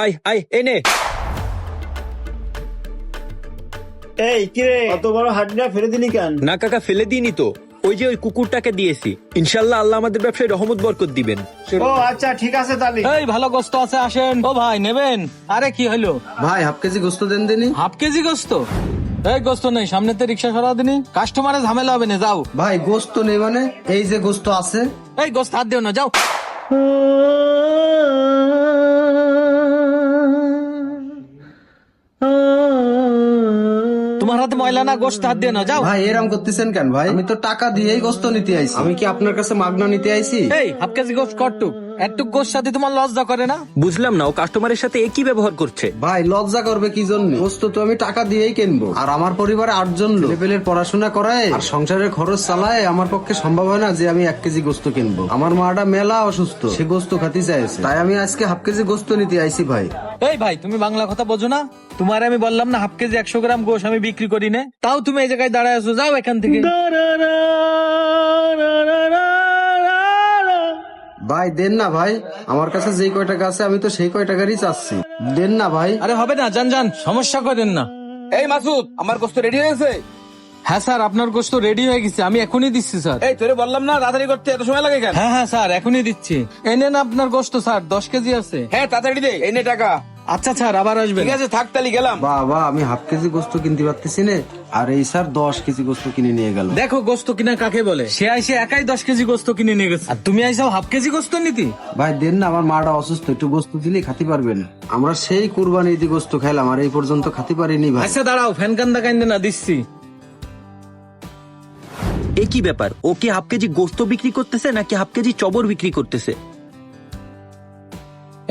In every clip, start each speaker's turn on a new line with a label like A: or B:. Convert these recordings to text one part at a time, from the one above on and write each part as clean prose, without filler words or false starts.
A: আয় আয় এনে।
B: এই কিরে, অত বড় হাড্ডিটা ফেলে দিলি কেন?
A: না কাকা, ফেলে দিইনি তো, ওই যে ওই কুকুরটাকে দিয়েছি। ইনশাল্লাহ আল্লাহ আমাদের ব্যবসায় রহমত বরকত দিবেন।
B: ও আচ্ছা, ঠিক আছে তাহলে।
C: এই ভালো গোস্ত আছে, আসেন। ও ভাই নেবেন? আরে কি হলো
D: ভাই, হাফ কেজি গোস্ত দেন দিনি।
C: হাফ কেজি গোস্ত? এই গোস্ত নেই, সামনেতে রিক্সা সরা দিনি, কাস্টমারে ঝামেলা হবে না, যাও।
D: ভাই গোস্ত নেই মানে? এই যে গোস্ত আছে।
C: এই গোস্ত হাত দিও না, যাও। তোমার হাতে ময়লা না, গোস্ত হাত দিও না, যাও।
D: ভাই এরম করতেছেন কেন ভাই? আমি তো টাকা দিয়েই গোস্ত নিতে আইছি, আমি কি আপনার কাছে মাগনা নিতে আইছি?
C: এই হাফ কেজি গোস্ত কটুক, একটু গোস্ত সাথে তোমার লজ্জা করে না?
A: বুঝলাম না, ও কাস্টমারের সাথে একই ব্যবহার করছে।
D: ভাই লজ্জা করবে কি জন্য? গোস্ত তো আমি টাকা দিয়েই কিনবো, আর আমার পরিবারে 8 জন লোক, ছেলেপেলের পড়াশোনা করায় আর সংসারের খরচ চালায় আমার পক্ষে সম্ভব হয় না যে আমি 1 কেজি গোস্ত কিনবো। আমার মাটা মেলা অসুস্থ, সে গোস্ত খাতে চাইছে, তাই আমি আজকে হাফ কেজি গোস্ত নিতে আইছি ভাই।
C: এই ভাই, তুমি বাংলা কথা বোঝো না? তোমার আমি বললাম না হাফ কেজি 100 গ্রাম গোশ আমি বিক্রি করি না, তাও তুমি এই জায়গায় দাঁড়ায় আছো, যাও এখান থেকে।
D: ভাই দেন না ভাই, আমার কাছে যেই কয় টাকা আছে আমি তো সেই কয় টাকারই চাচ্ছি, দেন না ভাই।
C: আরে হবে না, যান যান, সমস্যা করেন না।
E: এই মাসুদ, আমার গোস্ত রেডি হয়েছে?
C: হ্যাঁ স্যার, আপনার গোস্ত রেডি হয়ে গেছে, আমি এখনই দিচ্ছি স্যার।
E: এই তোরে বললাম না তাড়াতাড়ি করতে, এত সময় লাগে কেন?
C: হ্যাঁ হ্যাঁ স্যার, এখনই দিচ্ছি। এনেন আপনার গোস্ত স্যার, 10 কেজি আছে।
E: হ্যাঁ তাড়াতাড়ি দে, এই নে টাকা।
C: আচ্ছা স্যার, আবার আসবেন।
E: ঠিক আছে, থাক তালি, গেলাম।
D: বাবা, আমি হাফ কেজি গোস্ত কিনতে পারতেছি না, আর এই স্যার 10 কেজি গোস্ত কিনে নিয়ে গেল।
C: দেখো গোস্ত কিনা কাকে বলে, সে আইসে একাই 10 কেজি গোস্ত কিনে নিয়ে গেছে, আর তুমি আইসাও হাফ কেজি গোস্ত নিতি।
D: ভাই দেন না, আমার মাটা অসুস্থ, একটু গোস্ত দিলে খাতে পারবেন। আমরা সেই কুরবানি ঈদে গোস্ত খাইলাম, আর এই পর্যন্ত খাতে পারিনি ভাই।
C: আচ্ছা দাঁড়াও, ফ্যান কান্দা কান্দে না, দিচ্ছি।
A: একই ব্যাপার, ও কি হাফ কেজি গোস্ত বিক্রি করতেছে নাকি হাফ কেজি চবর বিক্রি করতেছে?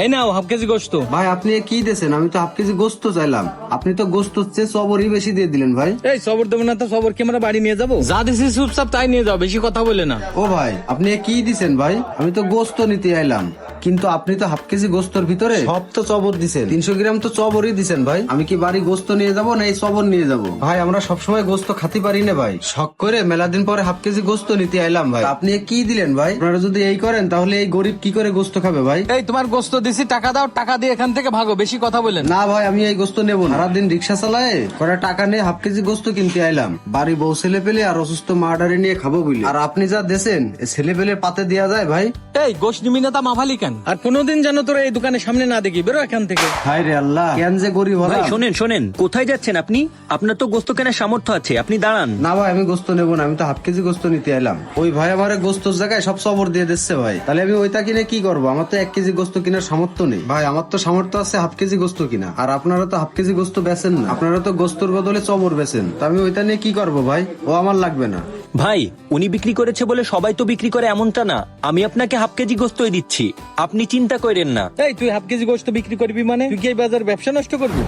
C: এই নাও হাফ কেজি গোস্ত।
D: ভাই আপনি কি দিয়েছেন? আমি তো হাফ কেজি গোস্ত চাইলাম, আপনি তো গোস্ত চেয়ে চবরই বেশি দিয়ে দিলেন ভাই।
C: এই সবর দেবো না তো, সবর কি আমরা বাড়ি নিয়ে যাবো? যা দিছি চুপচাপ তাই নিয়ে যাও, বেশি কথা বলে না।
D: ও ভাই, আপনি কি দিছেন ভাই? আমি তো গোস্ত নিতে আইলাম, কিন্তু আপনি তো হাফ কেজি গোস্তর ভিতরে সব তো চবর দিছেন, 300 গ্রাম তো চবরই দিছেন ভাই। আমি কি বাড়ি গোস্ত নিয়ে যাব না এই চবর নিয়ে যাব? ভাই আমরা সবসময় গোস্ত খাতে পারি না ভাই, শখ করে মেলা দিন পরে হাফ কেজি গোস্ত নিতে আইলাম ভাই। আপনি কি দিলেন ভাই? আপনারা যদি এই করেন তাহলে এই গরিব কি করে গোস্ত খাবে ভাই?
C: এই তোমার গোস্ত দিছি, টাকা দাও, টাকা দিয়ে এখান থেকে ভাগো, বেশি কথা বলেন না।
D: না ভাই, আমি এই গোস্ত নেবো না। সারাদিন রিক্সা চালায় কটা টাকা নিয়ে হাফ কেজি গোস্ত কিনতে আইলাম, বাড়ি বউ ছেলে পেলে আর অসুস্থ মা ডারে নিয়ে খাবো বলি, আর আপনি যা দেছেন ছেলে পেলে পাতে দেওয়া যায় ভাই?
C: এই গোস্ত নিবি না তা মাফালি কেন? আর কোনোদিন যেন তোরা এই দোকানের সামনে না দেখি, বেরো এখান থেকে।
D: হায় রে আল্লাহ, কেন যে গরিব
A: ভাই
D: হলাম।
A: শোনেন শোনেন, কোথায় যাচ্ছেন আপনি? আপনার তো গোস্ত কেনার সামর্থ্য আছে, আপনি দাঁড়ান।
D: না ভাই, আমি গোস্ত নেবো না, আমি তো হাফ কেজি গোস্ত নিতে এলাম। ওই ভাই আমার গোস্তর জায়গায় সব চবর দিয়ে দিচ্ছে ভাই, তাহলে আমি ওইটা কিনে কি করবো? আমার তো 1 কেজি গোস্ত কেনার সামর্থ্য নেই ভাই, আমার তো সামর্থ্য আছে হাফ কেজি গোস্ত কিনা, আর আপনারা তো হাফ কেজি গোস্ত বেচেন না, আপনারা তো গোস্তর বদলে চবর বেচেন, তা আমি ওইটা নিয়ে কি করবো ভাই? ও আমার লাগবে না
A: ভাই, উনি বিক্রি করেছে বলে সবাই তো বিক্রি করে এমনটা না, আমি আপনাকে হাফ কেজি গোস্তই দিচ্ছি, আপনি চিন্তা করেন না।
C: এই তুই হাফ কেজি গোস্ত বিক্রি করবি মানে? তুই কি এই বাজার ব্যবসা নষ্ট করবি?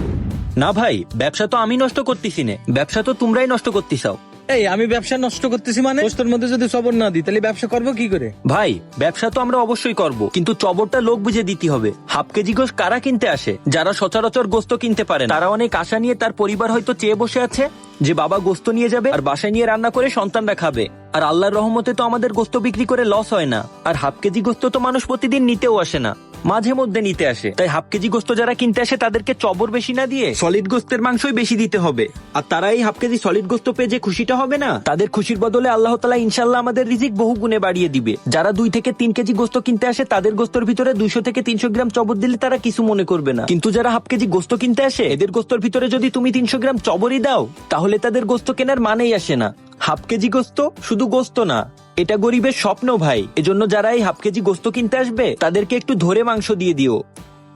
A: না ভাই, ব্যবসা তো আমি নষ্ট করতেছি না, ব্যবসা তো তোমরাই নষ্ট করতেছাও।
C: এই আমি ব্যবসা নষ্ট করতেছি মানে? গোস্তের মধ্যে যদি সবর না দিই তাহলে ব্যবসা করবো কি করে?
A: ভাই, ব্যবসা তো আমরা অবশ্যই করব, কিন্তু চবরটা লোক বুঝে দিতে হবে। হাফ কেজি গোস্ত কারা কিনতে আসে? যারা সচরাচর গোস্ত কিনতে পারে না। তারা অনেক আশা নিয়ে, তার পরিবার হয়তো চেয়ে বসে আছে যে বাবা গোস্ত নিয়ে যাবে আর বাসায় নিয়ে রান্না করে সন্তানরা খাবে, আর আল্লাহর রহমতে তো আমাদের গোস্ত বিক্রি করে লস হয় না। আর হাফ কেজি গোস্ত তো মানুষ প্রতিদিন নিতেও আসে না, মাঝে মধ্যে নিতে আসে, তাই হাফ কেজি গোস্ত যারা কিনতে আসে তাদেরকে চবর বেশি না দিয়ে সলিড গোস্তের মাংসই বেশি দিতে হবে। আর তারা এই হাফ কেজি সলিড গোস্ত পেয়ে যে খুশিটা হবে না, তাদের খুশির বদলে আল্লাহ তাআলা ইনশাআল্লাহ আমাদের রিজিক বহু গুণে বাড়িয়ে দিবে। যারা 2 থেকে 3 কেজি গোস্ত কিনতে আসে তাদের গোস্তর ভিতরে 200 থেকে 300 গ্রাম চবর দিলে তারা কিছু মনে করবে না, কিন্তু যারা হাফ কেজি গোস্ত কিনতে আসে এদের গোস্তর ভিতরে যদি তুমি 300 গ্রাম চবরই দাও তাহলে তাদের গোস্ত কেনার মানেই আসে না। হাফ কেজি গোস্ত শুধু গোস্ত না, এটা গরিবের স্বপ্ন ভাই। এজন্য যারা এই হাফ কেজি গোস্ত কিনতে আসবে তাদেরকে একটু ধরে মাংস দিয়ে দিও,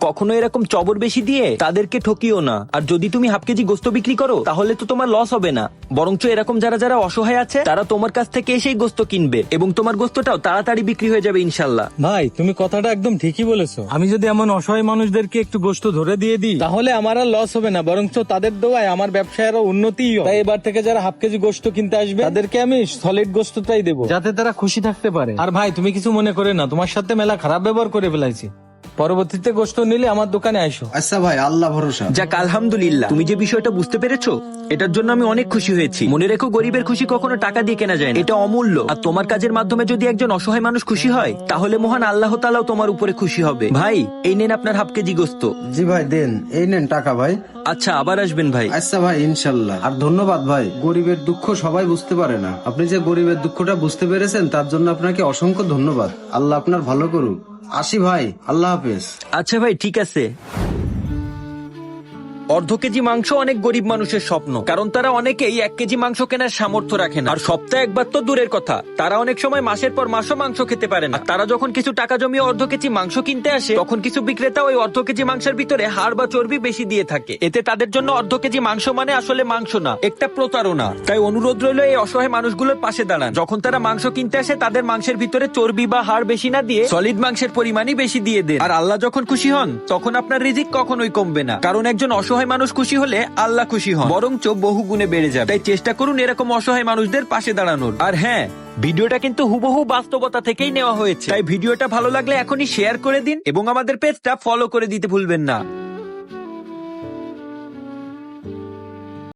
A: কখনো এরকম চবর বেশি দিয়ে তাদেরকে ঠকিও না। আর যদি তুমি হাফ কেজি গোস্ত বিক্রি করো তাহলে তো তোমার লস হবে না, বরঞ্চ এরকম যারা যারা অসহায় আছে তারা তোমার কাছ থেকে এসেই গোস্ত কিনবে এবং তোমার গোস্তটাও তাড়াতাড়ি বিক্রি হয়ে যাবে ইনশাল্লাহ।
C: ভাই তুমি কথাটা একদম ঠিকই বলেছো, আমি যদি এমন অসহায় মানুষদেরকে একটু গোস্ত ধরে দিয়ে দিই তাহলে আমার আর লস হবে না, বরঞ্চ তাদের দোয়ায় আমার ব্যবসায় আরো উন্নতি হবে। তাই এবার থেকে যারা হাফ কেজি গোস্ত কিনতে আসবে তাদেরকে আমি সলিড গোস্তটাই দেবো, যাতে তারা খুশি থাকতে পারে। আর ভাই তুমি কিছু মনে করে না, তোমার সাথে মেলা খারাপ ব্যবহার করে ফেলাইছি। পরবর্তীতে গোশত নিলে আমার দোকানে আইসো।
D: আচ্ছা ভাই, আল্লাহ ভরসা।
A: যাক আলহামদুলিল্লাহ, তুমি যে বিষয়টা বুঝতে পেরেছো এটার জন্য আমি অনেক খুশি হয়েছি। মনে রেখো, গরিবের খুশি কখনো টাকা দিয়ে কেনা যায় না, এটা অমূল্য। আর তোমার কাজের মাধ্যমে যদি একজন অসহায় মানুষ খুশি হয় তাহলে মহান আল্লাহ তাআলাও তোমার উপরে খুশি হবে। ভাই, এই নেন আপনার হাফ কেজি গোস্ত।
D: জি ভাই দেন, এই নেন টাকা ভাই।
A: আচ্ছা, আবার আসবেন ভাই।
D: আচ্ছা ভাই, ইনশাল্লাহ। আর ধন্যবাদ ভাই, গরিবের দুঃখ সবাই বুঝতে পারে না, আপনি যে গরিবের দুঃখটা বুঝতে পেরেছেন তার জন্য আপনাকে অসংখ্য ধন্যবাদ। আল্লাহ আপনার ভালো করুক। আসি ভাই, আল্লাহ হাফেজ।
A: আচ্ছা ভাই, ঠিক আছে। অর্ধ কেজি মাংস অনেক গরিব মানুষের স্বপ্ন, কারণ তারা অনেকেই 1 কেজি মাংস কেনার সামর্থ্য রাখে না। আর সপ্তাহে একবার তো দূরের কথা, তারা অনেক সময় মাসের পর মাসও মাংস খেতে পারে না। আর তারা যখন কিছু টাকা জমিয়ে অর্ধ কেজি মাংস কিনতে আসে, তখন কিছু বিক্রেতা ওই অর্ধ কেজি মাংসের ভিতরে হাড় বা চর্বি বেশি দিয়ে থাকে। এতে তাদের জন্য অর্ধ কেজি মাংস মানে আসলে মাংস না, একটা প্রতারণা। তাই অনুরোধ রইল, এই অসহায় মানুষগুলোর পাশে দাঁড়ান। যখন তারা মাংস কিনতে আসে, তাদের মাংসের ভিতরে চর্বি বা হাড় বেশি না দিয়ে সলিড মাংসের পরিমাণই বেশি দিয়ে দেন। আর আল্লাহ যখন খুশি হন তখন আপনার রিজিক কখনোই কমবে না, কারণ একজন অসহায় মানুষ খুশি হলে আল্লাহ খুশি হন, বরঞ্চ বহু গুণে বেড়ে যাবে। তাই চেষ্টা করুন এরকম অসহায় মানুষদের পাশে দাঁড়ানোর। আর হ্যাঁ, ভিডিওটা কিন্তু হুবহু বাস্তবতা থেকেই নেওয়া হয়েছে। তাই ভিডিওটা ভালো লাগলে এখনই শেয়ার করে দিন এবং আমাদের পেজটা ফলো করে দিতে ভুলবেন না।